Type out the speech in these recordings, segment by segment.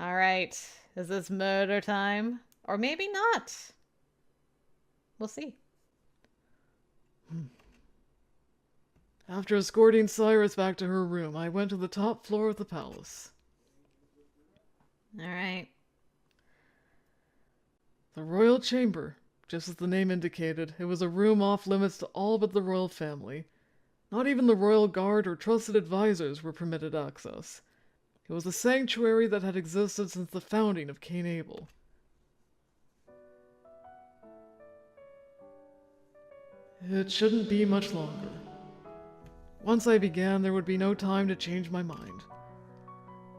Alright, is this murder time? Or maybe not. We'll see. After escorting Cyrus back to her room, I went to the top floor of the palace. Alright. The royal chamber. Just as the name indicated, it was a room off limits to all but the royal family. Not even the royal guard or trusted advisors were permitted access. It was a sanctuary that had existed since the founding of Cainabel. It shouldn't be much longer. Once I began, there would be no time to change my mind.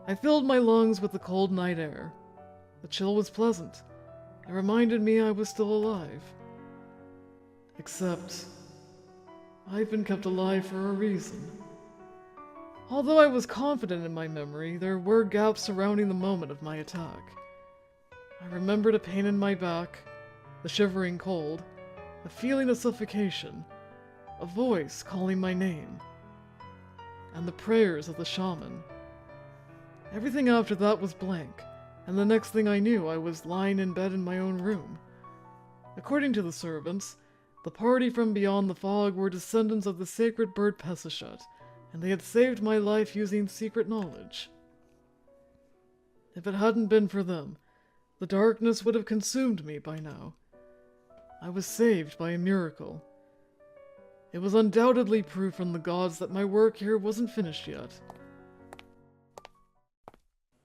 I filled my lungs with the cold night air. The chill was pleasant. It reminded me I was still alive. Except, I've been kept alive for a reason. Although I was confident in my memory, there were gaps surrounding the moment of my attack. I remembered a pain in my back, the shivering cold, a feeling of suffocation, a voice calling my name, and the prayers of the shaman. Everything after that was blank, and the next thing I knew, I was lying in bed in my own room. According to the servants, the party from beyond the fog were descendants of the sacred bird Pesachet, and they had saved my life using secret knowledge. If it hadn't been for them, the darkness would have consumed me by now. I was saved by a miracle. It was undoubtedly proof from the gods that my work here wasn't finished yet.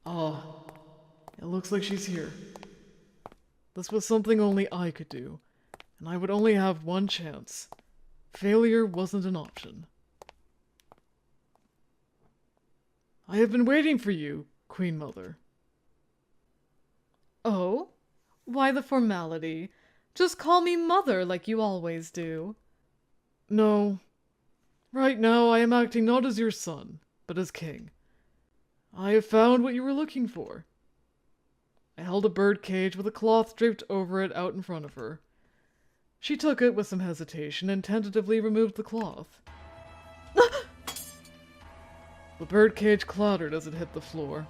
Ah, it looks like she's here. This was something only I could do, and I would only have one chance. Failure wasn't an option. I have been waiting for you, Queen Mother. Oh? Why the formality? Just call me Mother like you always do. No. Right now I am acting not as your son, but as king. I have found what you were looking for. I held a bird cage with a cloth draped over it out in front of her. She took it with some hesitation and tentatively removed the cloth. The birdcage clattered as it hit the floor.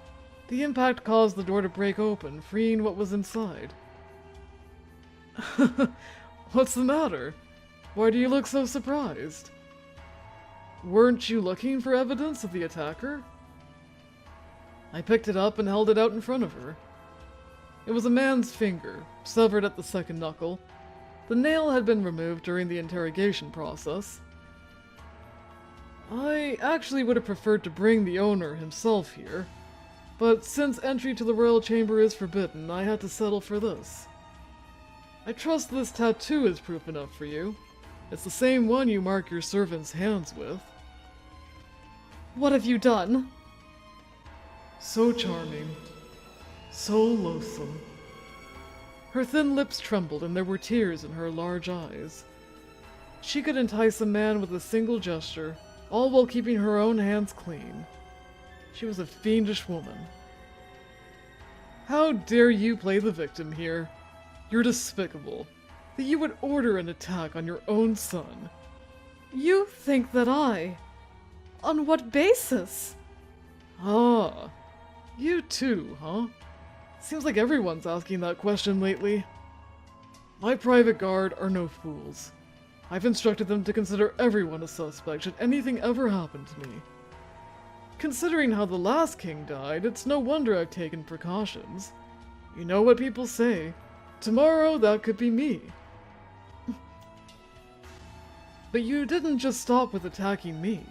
The impact caused the door to break open, freeing what was inside. What's the matter? Why do you look so surprised? Weren't you looking for evidence of the attacker? I picked it up and held it out in front of her. It was a man's finger, severed at the second knuckle. The nail had been removed during the interrogation process. I actually would have preferred to bring the owner himself here, but since entry to the royal chamber is forbidden, I had to settle for this. I trust this tattoo is proof enough for you. It's the same one you mark your servant's hands with. What have you done? So charming. So loathsome. Her thin lips trembled and there were tears in her large eyes. She could entice a man with a single gesture, all while keeping her own hands clean. She was a fiendish woman. How dare you play the victim here? You're despicable. That you would order an attack on your own son. You think that I... On what basis? Ah, you too, huh? Seems like everyone's asking that question lately. My private guard are no fools. I've instructed them to consider everyone a suspect should anything ever happen to me. Considering how the last king died, it's no wonder I've taken precautions. You know what people say. Tomorrow, that could be me. But you didn't just stop with attacking me.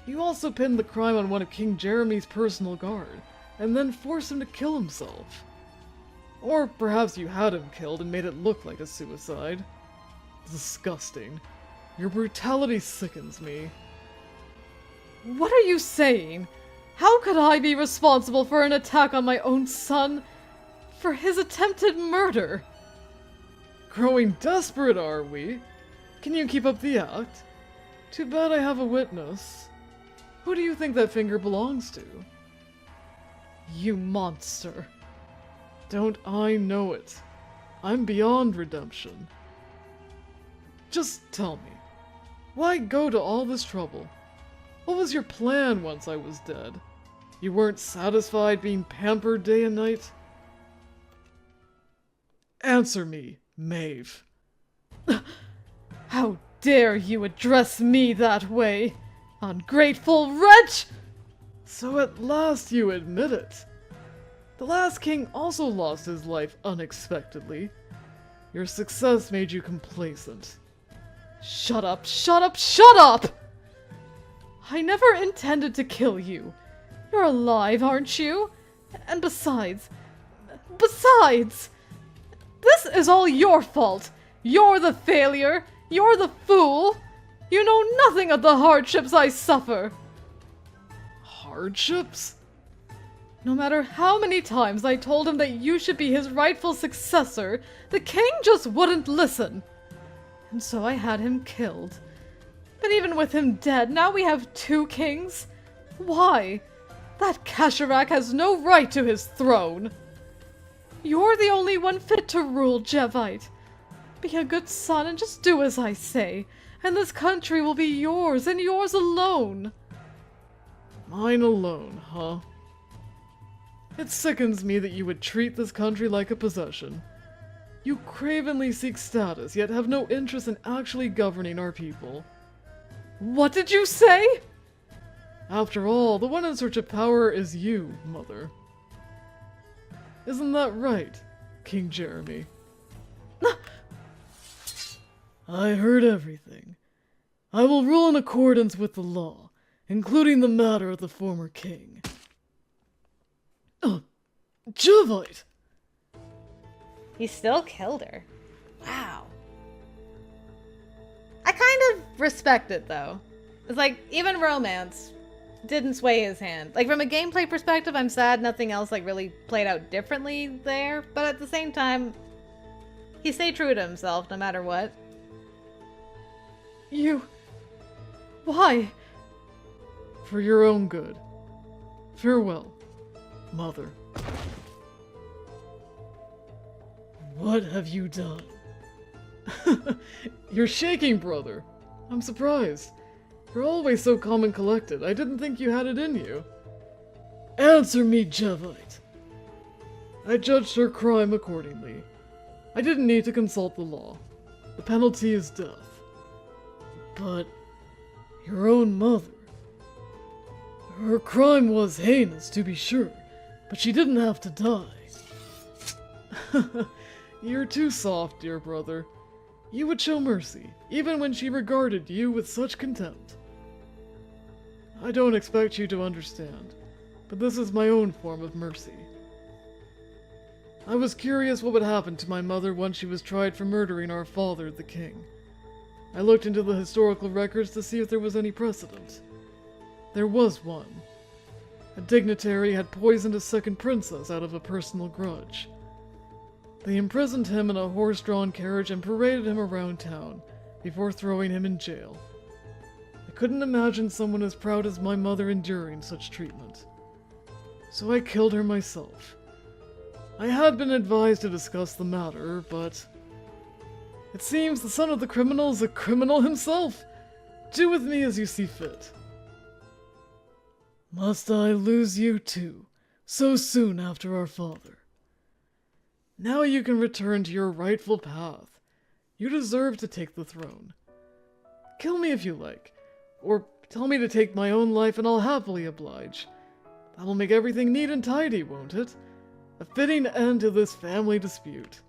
You also pinned the crime on one of King Jereme's personal guard, and then forced him to kill himself. Or perhaps you had him killed and made it look like a suicide. Disgusting. Your brutality sickens me. What are you saying? How could I be responsible for an attack on my own son? For his attempted murder? Growing desperate, are we? Can you keep up the act? Too bad I have a witness. Who do you think that finger belongs to? You monster. Don't I know it? I'm beyond redemption. Just tell me, why go to all this trouble? What was your plan once I was dead? You weren't satisfied being pampered day and night? Answer me, Maeve. How dare you address me that way? Ungrateful wretch! So at last you admit it. The last king also lost his life unexpectedly. Your success made you complacent. Shut up, shut up, shut up! I never intended to kill you. You're alive, aren't you? And besides, this is all your fault. You're the failure. You're the fool. You know nothing of the hardships I suffer. Hardships? No matter how many times I told him that you should be his rightful successor, the king just wouldn't listen. And so I had him killed. But even with him dead, now we have 2 kings. Why? That Kasharak has no right to his throne. You're the only one fit to rule, Jevite. Be a good son and just do as I say, and this country will be yours and yours alone. Mine alone, huh? It sickens me that you would treat this country like a possession. You cravenly seek status, yet have no interest in actually governing our people. What did you say? After all, the one in search of power is you, Mother. Isn't that right, King Jereme? I heard everything. I will rule in accordance with the law, including the matter of the former king. Jevite! He still killed her. Wow. I kind of respect it, though. It's like, even romance didn't sway his hand. Like, from a gameplay perspective, I'm sad nothing else, like, really played out differently there. But at the same time, he stayed true to himself, no matter what. You... Why? For your own good. Farewell, Mother. What have you done? You're shaking, brother. I'm surprised. You're always so calm and collected. I didn't think you had it in you. Answer me, Jevite. I judged her crime accordingly. I didn't need to consult the law. The penalty is death. But your own mother... Her crime was heinous, to be sure, but she didn't have to die. You're too soft, dear brother. You would show mercy, even when she regarded you with such contempt. I don't expect you to understand, but this is my own form of mercy. I was curious what would happen to my mother once she was tried for murdering our father, the king. I looked into the historical records to see if there was any precedent. There was one. A dignitary had poisoned a second princess out of a personal grudge. They imprisoned him in a horse-drawn carriage and paraded him around town, before throwing him in jail. I couldn't imagine someone as proud as my mother enduring such treatment. So I killed her myself. I had been advised to discuss the matter, but... It seems the son of the criminal is a criminal himself! Do with me as you see fit. Must I lose you too, so soon after our father? Now you can return to your rightful path. You deserve to take the throne. Kill me if you like, or tell me to take my own life and I'll happily oblige. That'll make everything neat and tidy, won't it? A fitting end to this family dispute.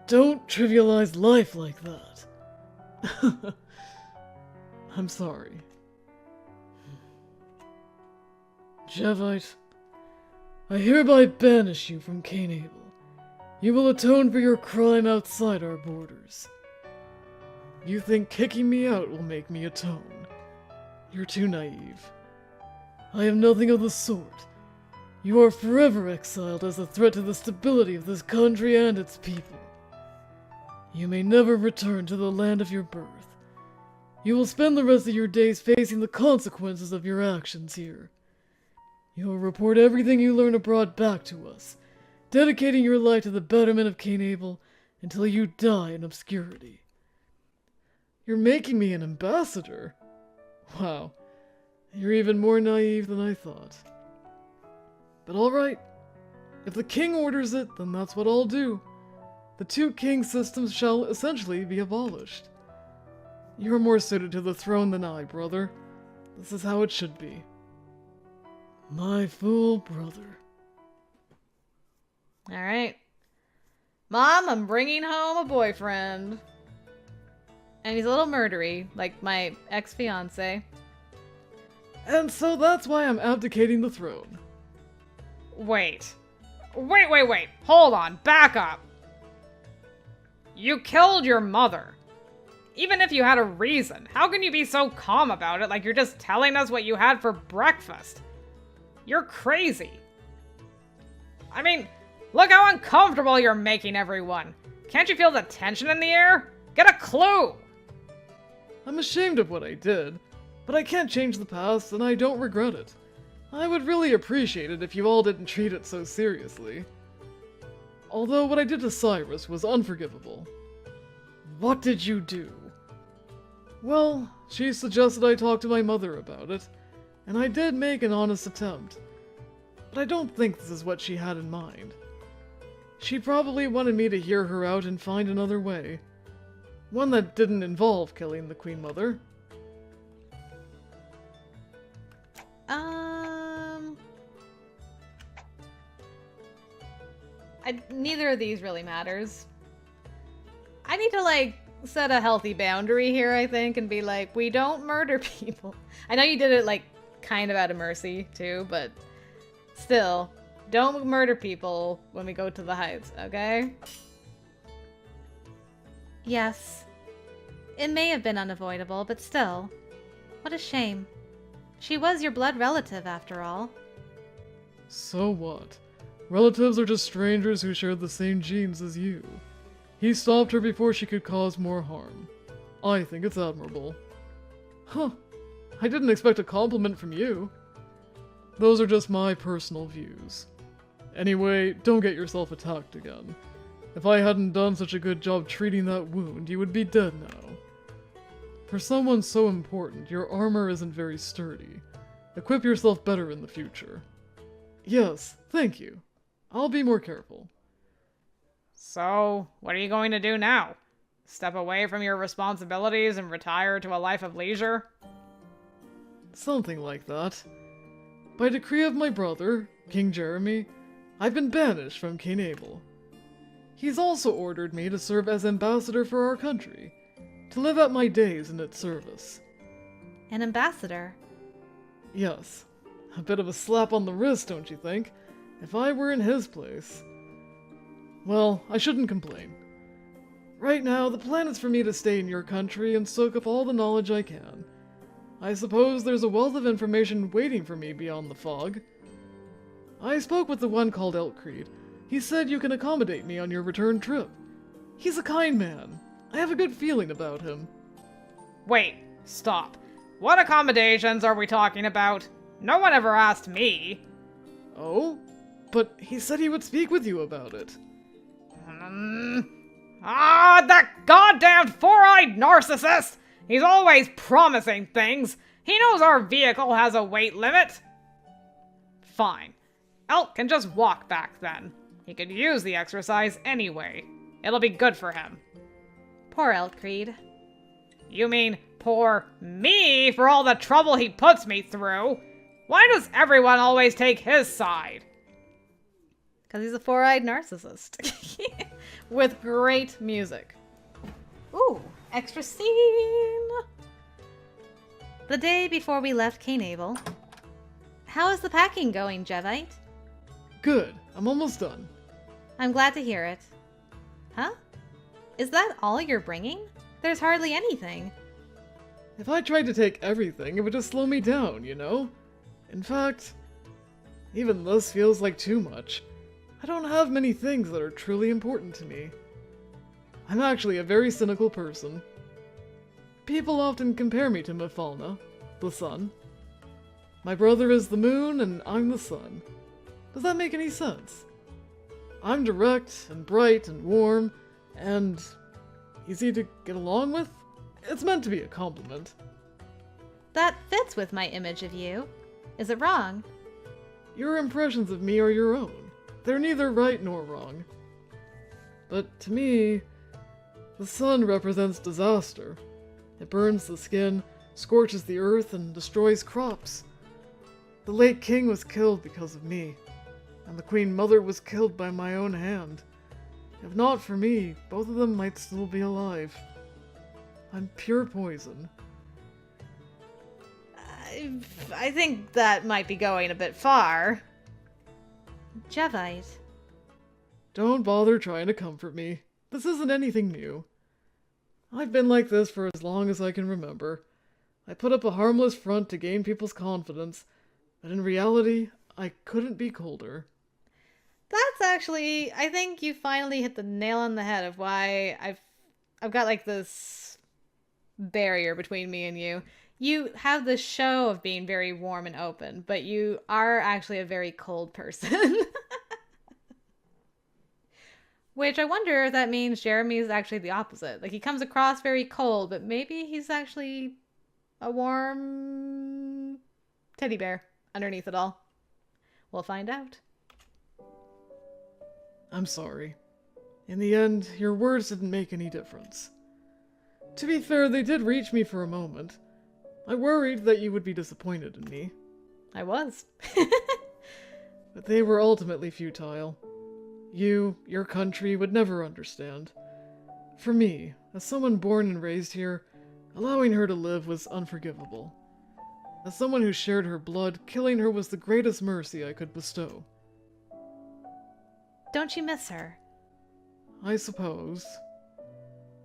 Don't trivialize life like that. I'm sorry. Jevite, I hereby banish you from Cainabel. You will atone for your crime outside our borders. You think kicking me out will make me atone? You're too naive. I am nothing of the sort. You are forever exiled as a threat to the stability of this country and its people. You may never return to the land of your birth. You will spend the rest of your days facing the consequences of your actions here. You will report everything you learn abroad back to us, dedicating your life to the betterment of Cainabel until you die in obscurity. You're making me an ambassador? Wow, you're even more naive than I thought. But alright. If the king orders it, then that's what I'll do. The two king systems shall essentially be abolished. You're more suited to the throne than I, brother. This is how it should be. My fool brother. Alright. Mom, I'm bringing home a boyfriend. And he's a little murdery, like my ex-fiance. And so that's why I'm abdicating the throne. Wait. Hold on. Back up. You killed your mother. Even if you had a reason, how can you be so calm about it like you're just telling us what you had for breakfast? You're crazy. I mean, look how uncomfortable you're making everyone. Can't you feel the tension in the air? Get a clue! I'm ashamed of what I did, but I can't change the past and I don't regret it. I would really appreciate it if you all didn't treat it so seriously. Although what I did to Cyrus was unforgivable. What did you do? Well, she suggested I talk to my mother about it, and I did make an honest attempt. But I don't think this is what she had in mind. She probably wanted me to hear her out and find another way. One that didn't involve killing the Queen Mother. Neither of these really matters. I need to, like, set a healthy boundary here, I think, and be like, we don't murder people. I know you did it, like, kind of out of mercy, too, but still, don't murder people when we go to the Heights, okay? Yes. It may have been unavoidable, but still. What a shame. She was your blood relative, after all. So what? Relatives are just strangers who share the same genes as you. He stopped her before she could cause more harm. I think it's admirable. Huh. I didn't expect a compliment from you. Those are just my personal views. Anyway, don't get yourself attacked again. If I hadn't done such a good job treating that wound, you would be dead now. For someone so important, your armor isn't very sturdy. Equip yourself better in the future. Yes, thank you. I'll be more careful. So, what are you going to do now? Step away from your responsibilities and retire to a life of leisure? Something like that. By decree of my brother, King Jereme, I've been banished from Cainabel. He's also ordered me to serve as ambassador for our country, to live out my days in its service. An ambassador? Yes. A bit of a slap on the wrist, don't you think? If I were in his place. Well, I shouldn't complain. Right now, the plan is for me to stay in your country and soak up all the knowledge I can. I suppose there's a wealth of information waiting for me beyond the fog. I spoke with the one called Eltcreed. He said you can accommodate me on your return trip. He's a kind man. I have a good feeling about him. Wait, stop. What accommodations are we talking about? No one ever asked me. Oh? But he said he would speak with you about it. That goddamn four-eyed narcissist! He's always promising things. He knows our vehicle has a weight limit. Fine. Elk can just walk back then. He could use the exercise anyway. It'll be good for him. Poor Eltcreed. You mean poor me for all the trouble he puts me through? Why does everyone always take his side? Because he's a four-eyed narcissist. With great music. Ooh, extra scene! The day before we left Cainabel. How is the packing going, Jevite? Good. I'm almost done. I'm glad to hear it. Huh? Is that all you're bringing? There's hardly anything. If I tried to take everything, it would just slow me down, you know? In fact, even this feels like too much. I don't have many things that are truly important to me. I'm actually a very cynical person. People often compare me to Mifalna, the sun. My brother is the moon and I'm the sun. Does that make any sense? I'm direct and bright and warm and easy to get along with. It's meant to be a compliment. That fits with my image of you. Is it wrong? Your impressions of me are your own. They're neither right nor wrong. But to me, the sun represents disaster. It burns the skin, scorches the earth, and destroys crops. The late king was killed because of me, and the queen mother was killed by my own hand. If not for me, both of them might still be alive. I'm pure poison. I think that might be going a bit far. Jevite. Don't bother trying to comfort me. This isn't anything new. I've been like this for as long as I can remember. I put up a harmless front to gain people's confidence, but in reality, I couldn't be colder. That's actually, I think you finally hit the nail on the head of why I've got like this barrier between me and you. You have the show of being very warm and open, but you are actually a very cold person. Which I wonder if that means Jereme is actually the opposite. Like, he comes across very cold, but maybe he's actually a warm teddy bear underneath it all. We'll find out. I'm sorry. In the end, your words didn't make any difference. To be fair, they did reach me for a moment. I worried that you would be disappointed in me. I was. But they were ultimately futile. Your country would never understand. For me, as someone born and raised here, allowing her to live was unforgivable. As someone who shared her blood, killing her was the greatest mercy I could bestow. Don't you miss her? I suppose.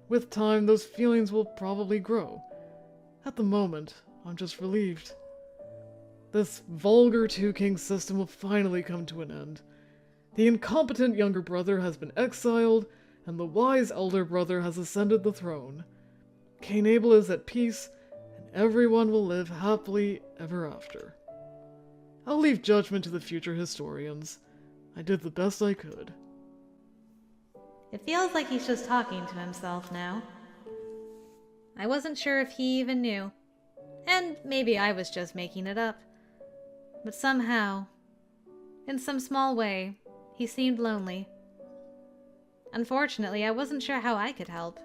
With time, those feelings will probably grow. At the moment, I'm just relieved. This vulgar two-king system will finally come to an end. The incompetent younger brother has been exiled, and the wise elder brother has ascended the throne. Cainabel is at peace, and everyone will live happily ever after. I'll leave judgment to the future historians. I did the best I could. It feels like he's just talking to himself now. I wasn't sure if he even knew. And maybe I was just making it up. But somehow, in some small way, he seemed lonely. Unfortunately, I wasn't sure how I could help.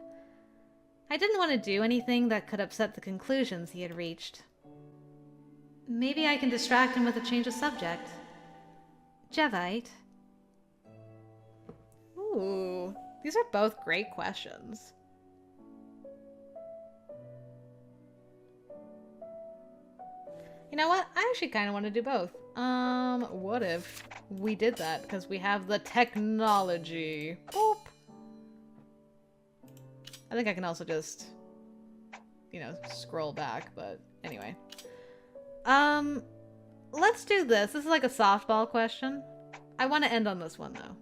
I didn't want to do anything that could upset the conclusions he had reached. Maybe I can distract him with a change of subject. Jevite. Ooh, these are both great questions. You know what? I actually kind of want to do both. What if we did that? Because we have the technology. Boop. I think I can also just, scroll back, but anyway. Let's do this. This is like a softball question. I want to end on this one, though.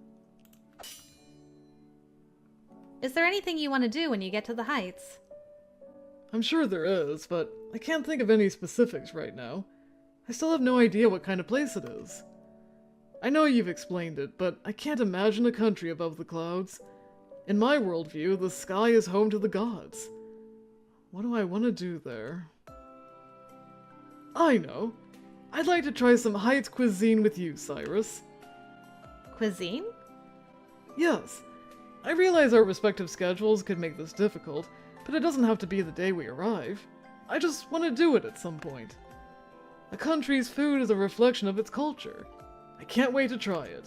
Is there anything you want to do when you get to the Heights? I'm sure there is, but I can't think of any specifics right now. I still have no idea what kind of place it is. I know you've explained it, but I can't imagine a country above the clouds. In my worldview, the sky is home to the gods. What do I want to do there? I know. I'd like to try some Heights cuisine with you, Cyrus. Cuisine? Yes. I realize our respective schedules could make this difficult, but it doesn't have to be the day we arrive. I just want to do it at some point. A country's food is a reflection of its culture. I can't wait to try it.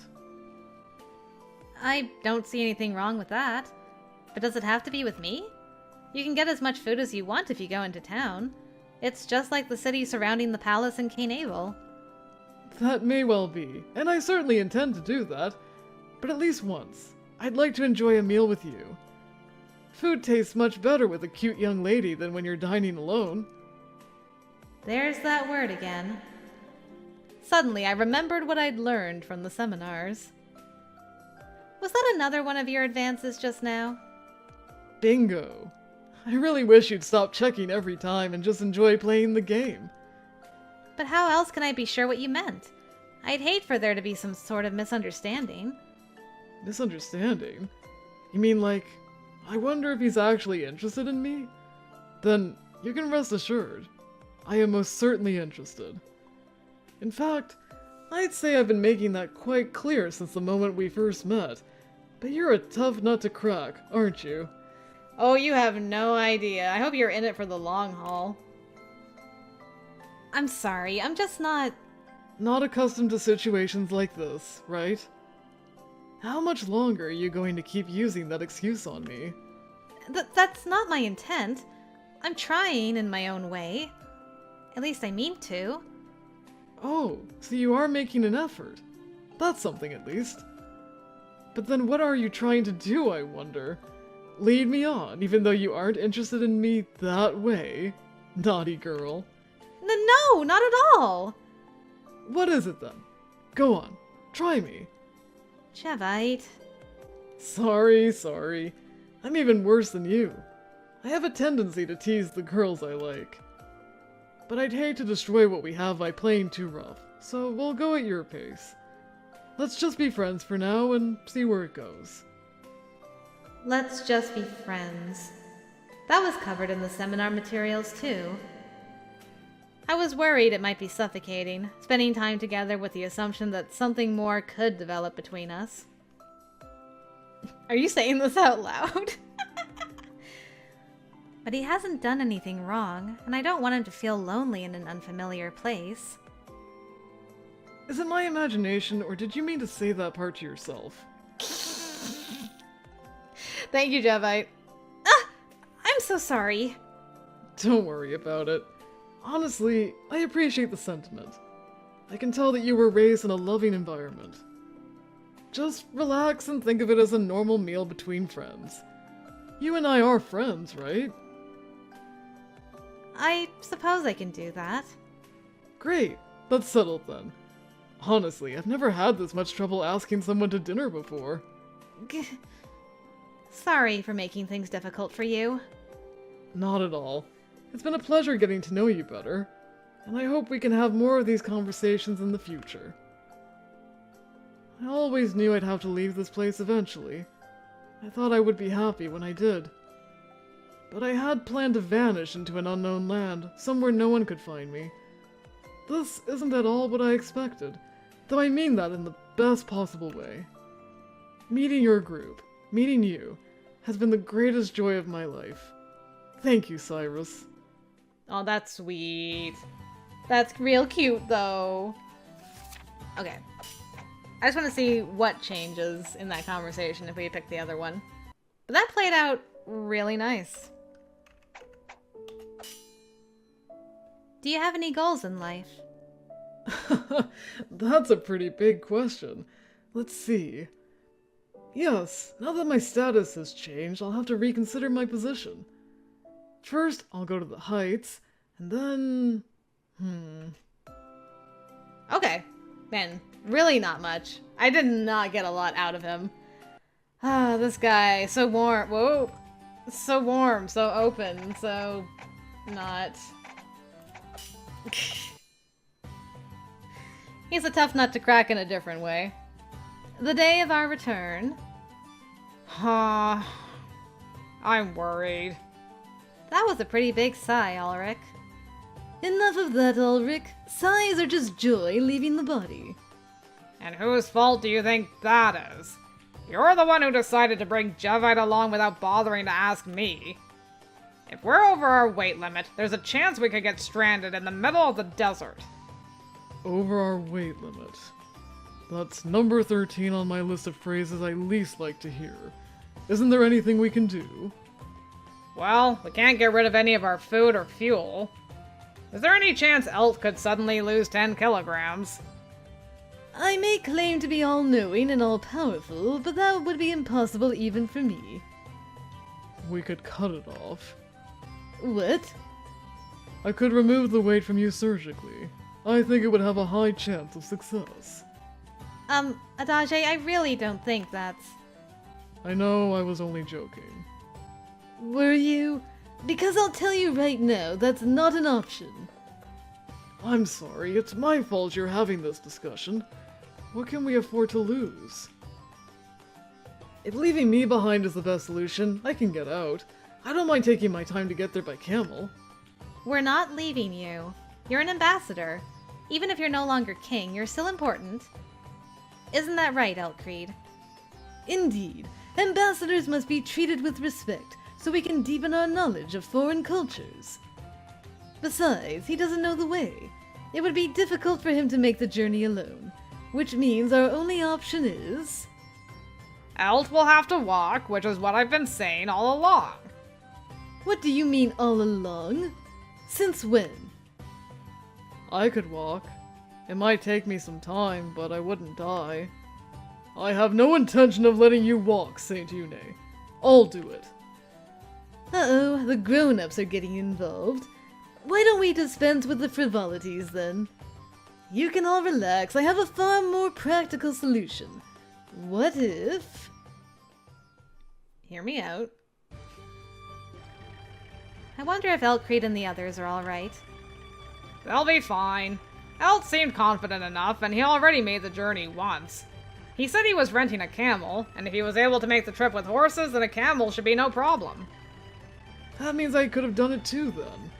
I don't see anything wrong with that. But does it have to be with me? You can get as much food as you want if you go into town. It's just like the city surrounding the palace in Cainabel. That may well be, and I certainly intend to do that. But at least once, I'd like to enjoy a meal with you. Food tastes much better with a cute young lady than when you're dining alone. There's that word again. Suddenly, I remembered what I'd learned from the seminars. Was that another one of your advances just now? Bingo. I really wish you'd stop checking every time and just enjoy playing the game. But how else can I be sure what you meant? I'd hate for there to be some sort of misunderstanding. Misunderstanding? You mean like, I wonder if he's actually interested in me? Then you can rest assured. I am most certainly interested. In fact, I'd say I've been making that quite clear since the moment we first met. But you're a tough nut to crack, aren't you? Oh, you have no idea. I hope you're in it for the long haul. I'm sorry, I'm just not... Not accustomed to situations like this, right? How much longer are you going to keep using that excuse on me? That's not my intent. I'm trying in my own way. At least I mean to. Oh, so you are making an effort. That's something at least. But then what are you trying to do, I wonder? Lead me on, even though you aren't interested in me that way? Naughty girl. No, not at all! What is it then? Go on, try me. Jevite. Sorry. I'm even worse than you. I have a tendency to tease the girls I like. But I'd hate to destroy what we have by playing too rough, so we'll go at your pace. Let's just be friends for now and see where it goes. Let's just be friends. That was covered in the seminar materials too. I was worried it might be suffocating, spending time together with the assumption that something more could develop between us. Are you saying this out loud? But he hasn't done anything wrong, and I don't want him to feel lonely in an unfamiliar place. Is it my imagination, or did you mean to say that part to yourself? Thank you, Jevite. I'm so sorry. Don't worry about it. Honestly, I appreciate the sentiment. I can tell that you were raised in a loving environment. Just relax and think of it as a normal meal between friends. You and I are friends, right? I suppose I can do that. Great, that's settled then. Honestly, I've never had this much trouble asking someone to dinner before. Sorry for making things difficult for you. Not at all. It's been a pleasure getting to know you better, and I hope we can have more of these conversations in the future. I always knew I'd have to leave this place eventually. I thought I would be happy when I did. But I had planned to vanish into an unknown land, somewhere no one could find me. This isn't at all what I expected, though I mean that in the best possible way. Meeting your group, meeting you, has been the greatest joy of my life. Thank you, Cyrus. Oh, that's sweet. That's real cute, though. Okay. I just want to see what changes in that conversation if we pick the other one. But that played out really nice. Do you have any goals in life? That's a pretty big question. Let's see. Yes, now that my status has changed, I'll have to reconsider my position. First, I'll go to the Heights, and then... Okay. Man, really not much. I did not get a lot out of him. Ah, this guy, so warm. Whoa! So warm, so open, so... not... He's a tough nut to crack in a different way. The day of our return... I'm worried. That was a pretty big sigh, Ulrik. Enough of that, Ulrik. Sighs are just joy leaving the body. And whose fault do you think that is? You're the one who decided to bring Jevite along without bothering to ask me. If we're over our weight limit, there's a chance we could get stranded in the middle of the desert. Over our weight limit. That's number 13 on my list of phrases I least like to hear. Isn't there anything we can do? Well, we can't get rid of any of our food or fuel. Is there any chance Elt could suddenly lose 10 kilograms? I may claim to be all-knowing and all-powerful, but that would be impossible even for me. We could cut it off. What? I could remove the weight from you surgically. I think it would have a high chance of success. Adage, I really don't think that's... I know I was only joking. Were you? Because I'll tell you right now, that's not an option. I'm sorry, it's my fault you're having this discussion. What can we afford to lose? If leaving me behind is the best solution, I can get out. I don't mind taking my time to get there by camel. We're not leaving you. You're an ambassador. Even if you're no longer king, you're still important. Isn't that right, Eltcreed? Indeed, ambassadors must be treated with respect so we can deepen our knowledge of foreign cultures. Besides, he doesn't know the way. It would be difficult for him to make the journey alone, which means our only option is... Elt will have to walk, which is what I've been saying all along. What do you mean all along? Since when? I could walk. It might take me some time, but I wouldn't die. I have no intention of letting you walk, Saint Yune. I'll do it. Uh-oh, the grown-ups are getting involved. Why don't we dispense with the frivolities, then? You can all relax. I have a far more practical solution. What if... Hear me out. I wonder if Eltcreed and the others are alright. They'll be fine. Elt seemed confident enough, and he already made the journey once. He said he was renting a camel, and if he was able to make the trip with horses, then a camel should be no problem. That means I could have done it too, then.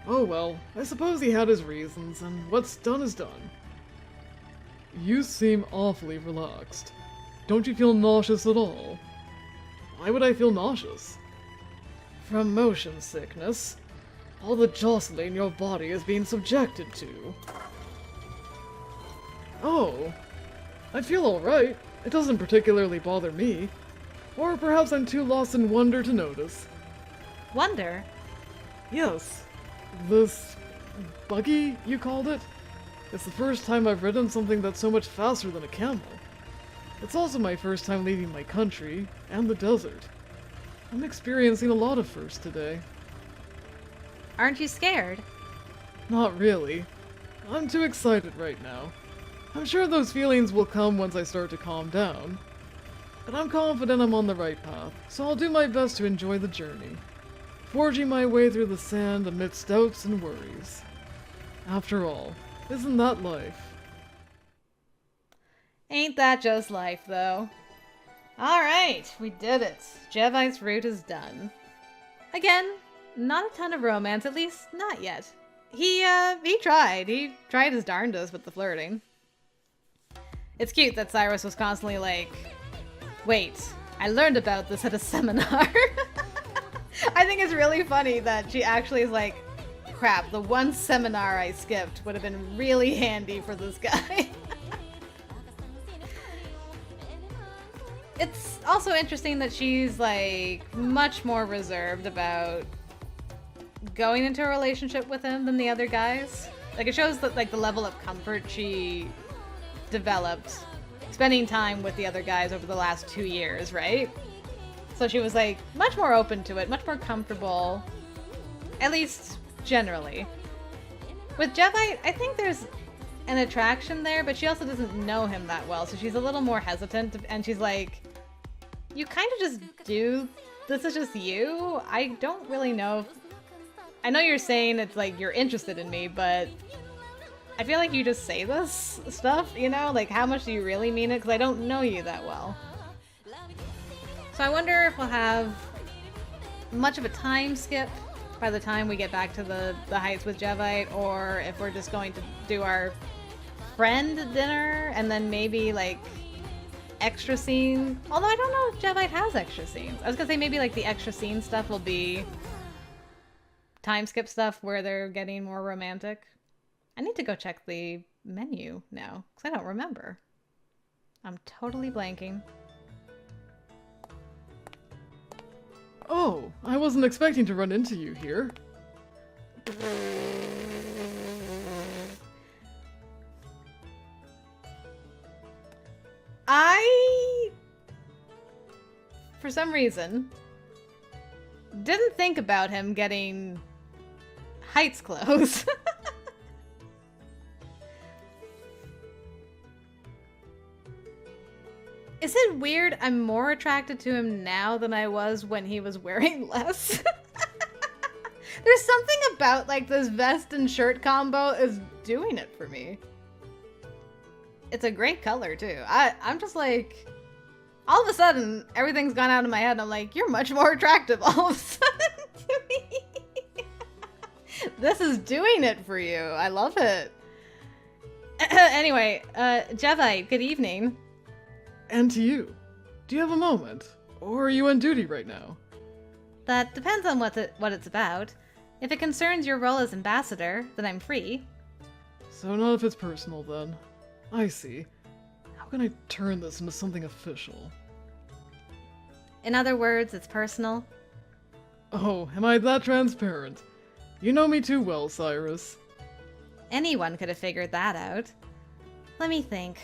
Oh well, I suppose he had his reasons, and what's done is done. You seem awfully relaxed. Don't you feel nauseous at all? Why would I feel nauseous? From motion sickness. All the jostling your body is being subjected to. Oh, I feel alright. It doesn't particularly bother me. Or perhaps I'm too lost in wonder to notice. Wonder? Yes. This... buggy, you called it? It's the first time I've ridden something that's so much faster than a camel. It's also my first time leaving my country, and the desert. I'm experiencing a lot of firsts today. Aren't you scared? Not really. I'm too excited right now. I'm sure those feelings will come once I start to calm down. But I'm confident I'm on the right path, so I'll do my best to enjoy the journey, forging my way through the sand amidst doubts and worries. After all, isn't that life? Ain't that just life, though? Alright, we did it. Jevite's route is done. Again, not a ton of romance, at least not yet. He tried. He tried his darndest with the flirting. It's cute that Cyrus was constantly like, wait, I learned about this at a seminar. I think it's really funny that she actually is like, crap, the one seminar I skipped would have been really handy for this guy. It's also interesting that she's like much more reserved about going into a relationship with him than the other guys. Like it shows that like the level of comfort she developed spending time with the other guys over the last 2 years, right? So she was like much more open to it, much more comfortable, at least generally. With Jevite, I think there's an attraction there, but she also doesn't know him that well, so she's a little more hesitant, and she's like, you kind of just do, this is just you? I don't really know if, I know you're saying it's like you're interested in me, but I feel like you just say this stuff, you know? Like, how much do you really mean it? Because I don't know you that well. So I wonder if we'll have much of a time skip by the time we get back to the Heights with Jevite, or if we're just going to do our friend dinner and then maybe like extra scene. Although I don't know if Jevite has extra scenes. I was gonna say maybe like the extra scene stuff will be time skip stuff where they're getting more romantic. I need to go check the menu now because I don't remember. I'm totally blanking. Oh, I wasn't expecting to run into you here. I, for some reason, didn't think about him getting Heights clothes. Is it weird I'm more attracted to him now than I was when he was wearing less? There's something about like this vest and shirt combo is doing it for me. It's a great color too. I'm just like, all of a sudden everything's gone out of my head and I'm like, you're much more attractive all of a sudden to me. This is doing it for you. I love it. Anyway, Jevite, good evening. And to you. Do you have a moment? Or are you on duty right now? That depends on what it's about. If it concerns your role as ambassador, then I'm free. So not if it's personal, then. I see. How can I turn this into something official? In other words, it's personal. Oh, am I that transparent? You know me too well, Cyrus. Anyone could have figured that out. Let me think.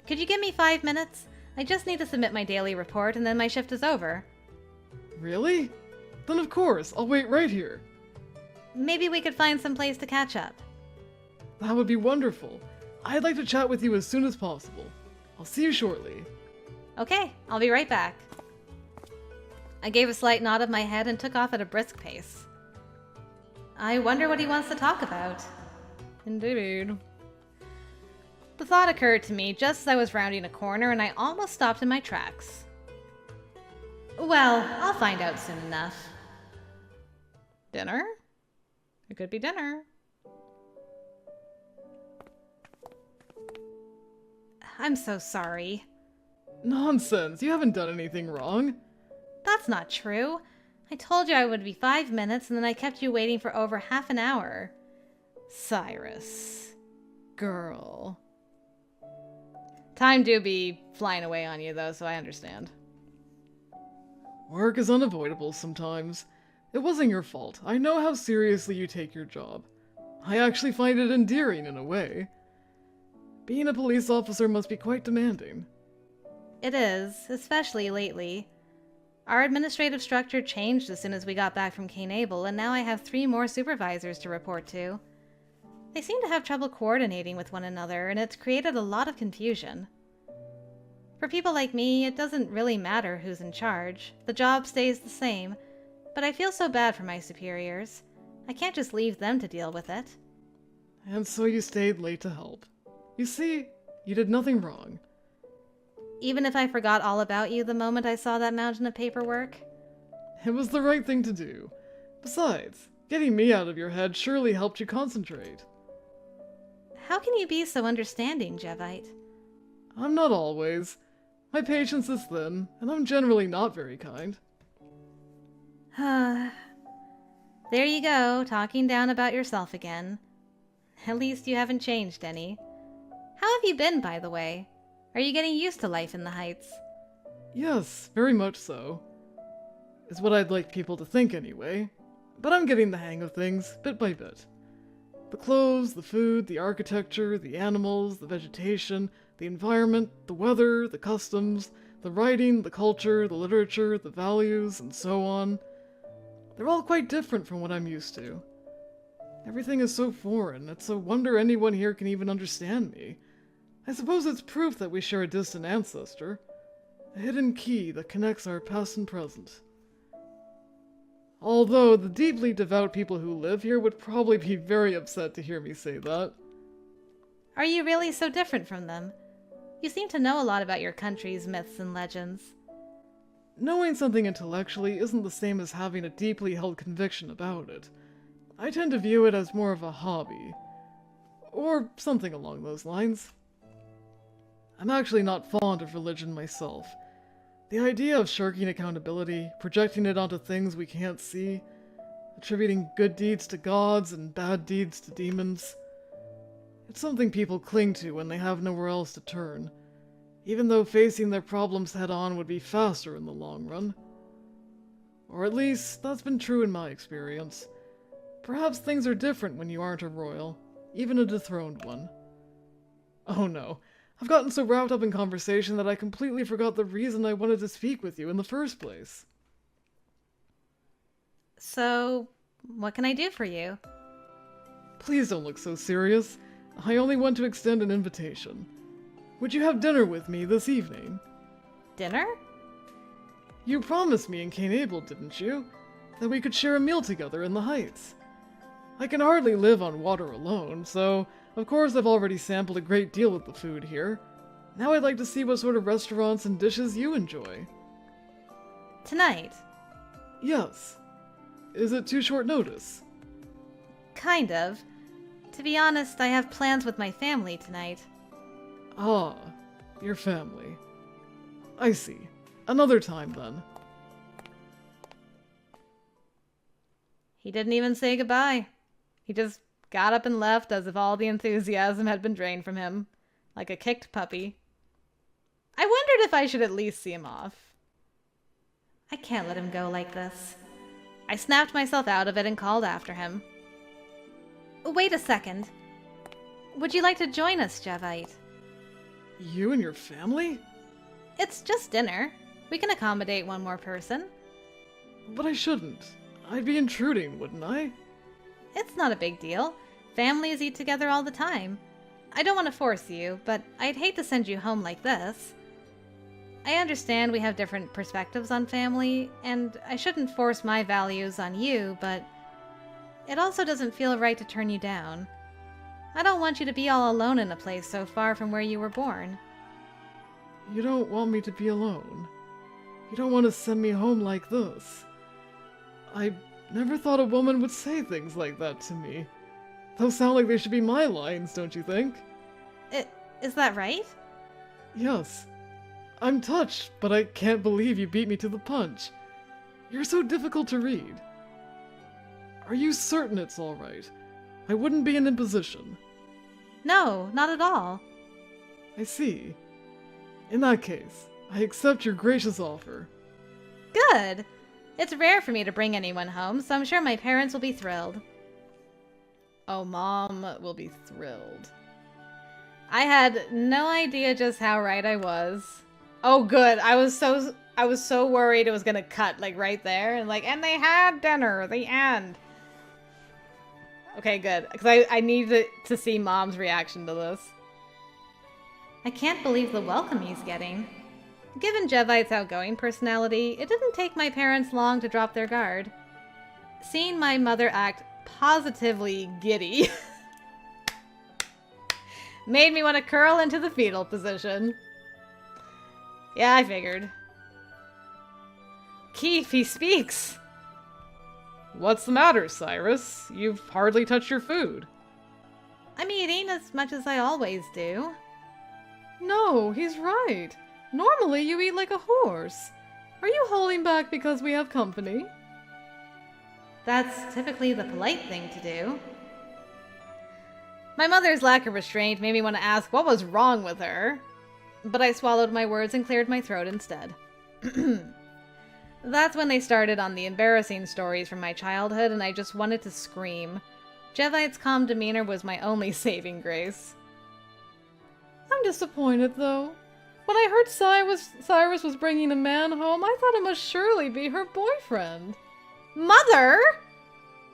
Could you give me 5 minutes? I just need to submit my daily report and then my shift is over. Really? Then of course, I'll wait right here. Maybe we could find some place to catch up. That would be wonderful. I'd like to chat with you as soon as possible. I'll see you shortly. Okay, I'll be right back. I gave a slight nod of my head and took off at a brisk pace. I wonder what he wants to talk about. Indeed. The thought occurred to me just as I was rounding a corner and I almost stopped in my tracks. Well, I'll find out soon enough. Dinner? It could be dinner. I'm so sorry. Nonsense, you haven't done anything wrong. That's not true. I told you I would be 5 minutes and then I kept you waiting for over half an hour. Cyrus. Girl. Time do be flying away on you, though, so I understand. Work is unavoidable sometimes. It wasn't your fault. I know how seriously you take your job. I actually find it endearing in a way. Being a police officer must be quite demanding. It is, especially lately. Our administrative structure changed as soon as we got back from Cainabel, and now I have 3 more supervisors to report to. They seem to have trouble coordinating with one another, and it's created a lot of confusion. For people like me, it doesn't really matter who's in charge. The job stays the same, but I feel so bad for my superiors. I can't just leave them to deal with it. And so you stayed late to help. You see, you did nothing wrong. Even if I forgot all about you the moment I saw that mountain of paperwork? It was the right thing to do. Besides, getting me out of your head surely helped you concentrate. How can you be so understanding, Jevite? I'm not always. My patience is thin, and I'm generally not very kind. There you go, talking down about yourself again. At least you haven't changed any. How have you been, by the way? Are you getting used to life in the Heights? Yes, very much so. Is what I'd like people to think anyway. But I'm getting the hang of things, bit by bit. The clothes, the food, the architecture, the animals, the vegetation, the environment, the weather, the customs, the writing, the culture, the literature, the values, and so on. They're all quite different from what I'm used to. Everything is so foreign, it's a wonder anyone here can even understand me. I suppose it's proof that we share a distant ancestor. A hidden key that connects our past and present. Although the deeply devout people who live here would probably be very upset to hear me say that. Are you really so different from them? You seem to know a lot about your country's myths and legends. Knowing something intellectually isn't the same as having a deeply held conviction about it. I tend to view it as more of a hobby. Or something along those lines. I'm actually not fond of religion myself. The idea of shirking accountability, projecting it onto things we can't see, attributing good deeds to gods and bad deeds to demons. It's something people cling to when they have nowhere else to turn, even though facing their problems head-on would be faster in the long run. Or at least, that's been true in my experience. Perhaps things are different when you aren't a royal, even a dethroned one. Oh no. I've gotten so wrapped up in conversation that I completely forgot the reason I wanted to speak with you in the first place. So, what can I do for you? Please don't look so serious. I only want to extend an invitation. Would you have dinner with me this evening? Dinner? You promised me in Cainabel, didn't you? That we could share a meal together in the Heights. I can hardly live on water alone, so of course I've already sampled a great deal of the food here. Now I'd like to see what sort of restaurants and dishes you enjoy. Tonight? Yes. Is it too short notice? Kind of. To be honest, I have plans with my family tonight. Ah, your family. I see. Another time, then. He didn't even say goodbye. He just got up and left as if all the enthusiasm had been drained from him, like a kicked puppy. I wondered if I should at least see him off. I can't let him go like this. I snapped myself out of it and called after him. Wait a second. Would you like to join us, Jevite? You and your family? It's just dinner. We can accommodate one more person. But I shouldn't. I'd be intruding, wouldn't I? It's not a big deal. Families eat together all the time. I don't want to force you, but I'd hate to send you home like this. I understand we have different perspectives on family, and I shouldn't force my values on you, but it also doesn't feel right to turn you down. I don't want you to be all alone in a place so far from where you were born. You don't want me to be alone. You don't want to send me home like this. I never thought a woman would say things like that to me. Those sound like they should be my lines, don't you think? Is that right? Yes. I'm touched, but I can't believe you beat me to the punch. You're so difficult to read. Are you certain it's all right? I wouldn't be an imposition. No, not at all. I see. In that case, I accept your gracious offer. Good. It's rare for me to bring anyone home, so I'm sure my parents will be thrilled. Oh, Mom will be thrilled. I had no idea just how right I was. Oh, good. I was so worried it was gonna cut, like, right there. And they had dinner. The end. Okay, good. Because I needed to see Mom's reaction to this. I can't believe the welcome he's getting. Given Jevite's outgoing personality, it didn't take my parents long to drop their guard. Seeing my mother act positively giddy made me want to curl into the fetal position. Yeah, I figured. Keith, he speaks. What's the matter, Cyrus? You've hardly touched your food. I'm eating as much as I always do. No, he's right. Normally you eat like a horse. Are you holding back because we have company? That's typically the polite thing to do. My mother's lack of restraint made me want to ask what was wrong with her, but I swallowed my words and cleared my throat instead. That's when they started on the embarrassing stories from my childhood, and I just wanted to scream. Jevite's calm demeanor was my only saving grace. I'm disappointed, though. When I heard Cyrus was bringing a man home, I thought it must surely be her boyfriend. Mother!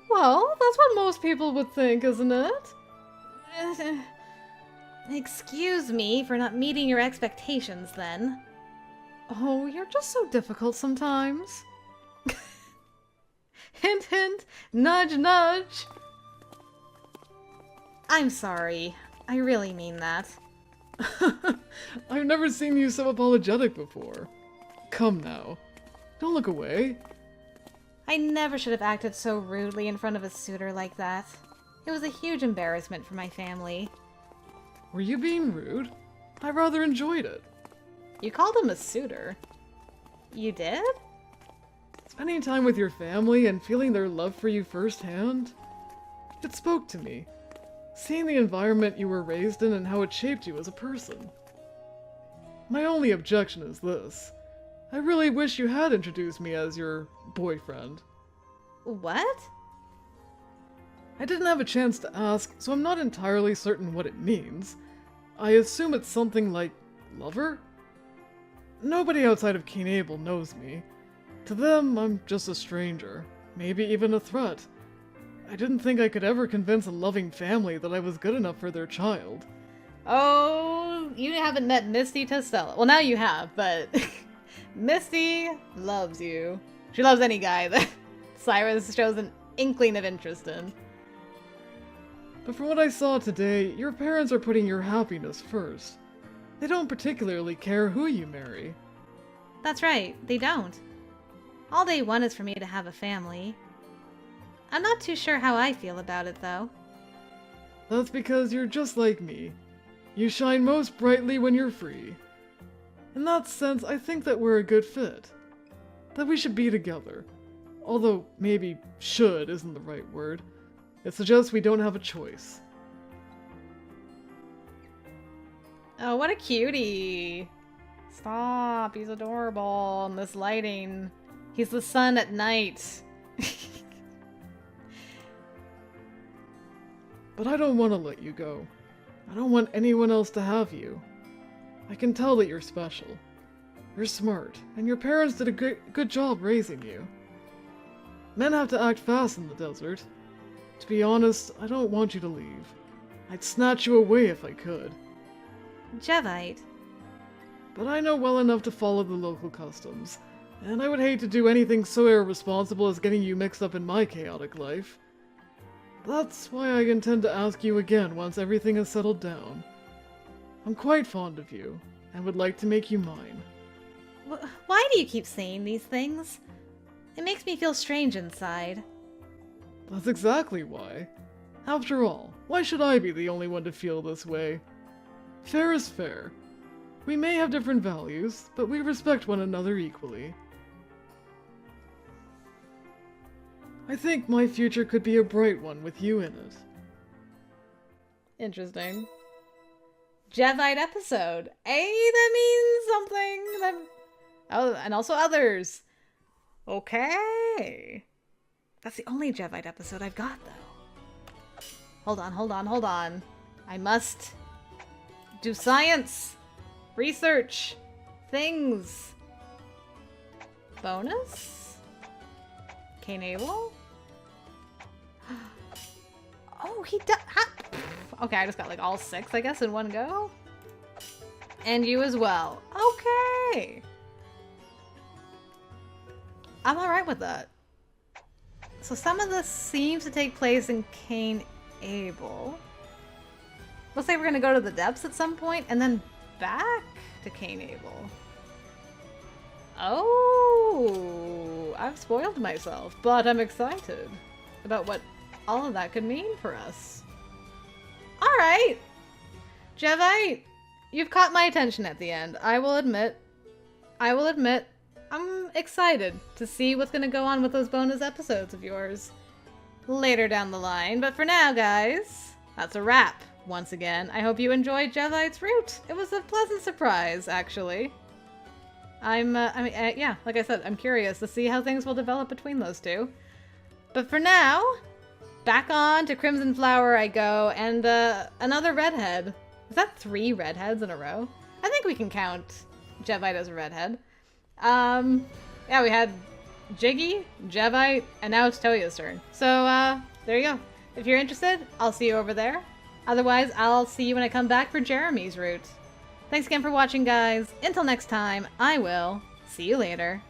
Well, that's what most people would think, isn't it? Excuse me for not meeting your expectations, then. Oh, you're just so difficult sometimes. Hint, hint, nudge, nudge. I'm sorry. I really mean that. I've never seen you so apologetic before. Come now. Don't look away. I never should have acted so rudely in front of a suitor like that. It was a huge embarrassment for my family. Were you being rude? I rather enjoyed it. You called him a suitor. You did? Spending time with your family and feeling their love for you firsthand, it spoke to me. Seeing the environment you were raised in and how it shaped you as a person. My only objection is this. I really wish you had introduced me as your boyfriend. What? I didn't have a chance to ask, so I'm not entirely certain what it means. I assume it's something like lover? Nobody outside of Cainabel knows me. To them, I'm just a stranger, maybe even a threat. I didn't think I could ever convince a loving family that I was good enough for their child. Oh, you haven't met Misty Testella. Well, now you have, but Misty loves you. She loves any guy that Cyrus shows an inkling of interest in. But from what I saw today, your parents are putting your happiness first. They don't particularly care who you marry. That's right, they don't. All they want is for me to have a family. I'm not too sure how I feel about it, though. That's because you're just like me. You shine most brightly when you're free. In that sense, I think that we're a good fit. That we should be together. Although, maybe should isn't the right word. It suggests we don't have a choice. Oh, what a cutie. Stop, he's adorable. And this lighting. He's the sun at night. But I don't want to let you go. I don't want anyone else to have you. I can tell that you're special. You're smart, and your parents did a good job raising you. Men have to act fast in the desert. To be honest, I don't want you to leave. I'd snatch you away if I could. Jevite. But I know well enough to follow the local customs, and I would hate to do anything so irresponsible as getting you mixed up in my chaotic life. That's why I intend to ask you again once everything has settled down. I'm quite fond of you, and would like to make you mine. Why do you keep saying these things? It makes me feel strange inside. That's exactly why. After all, why should I be the only one to feel this way? Fair is fair. We may have different values, but we respect one another equally. I think my future could be a bright one with you in it. Interesting. Jevite episode. Hey, that means something. Oh, and also others. Okay. That's the only Jevite episode I've got, though. Hold on. I must do science. Research. Things. Bonus? Cainabel? Oh, he does. Okay, I just got like all 6, I guess, in one go. And you as well. Okay. I'm alright with that. So some of this seems to take place in Cainabel. Looks like we're gonna go to the depths at some point and then back to Cainabel. Oh, I've spoiled myself, but I'm excited about what all of that could mean for us. Alright! Jevite, you've caught my attention at the end. I will admit, I'm excited to see what's gonna go on with those bonus episodes of yours later down the line. But for now, guys, that's a wrap. Once again, I hope you enjoyed Jevite's route. It was a pleasant surprise, actually. Yeah, like I said, I'm curious to see how things will develop between those two. But for now, back on to Crimson Flower I go, and another redhead. Is that 3 redheads in a row? I think we can count Jevite as a redhead. Yeah, we had Jiggy, Jevite, and now it's Toya's turn. So, there you go. If you're interested, I'll see you over there. Otherwise, I'll see you when I come back for Jereme's route. Thanks again for watching, guys. Until next time, I will see you later.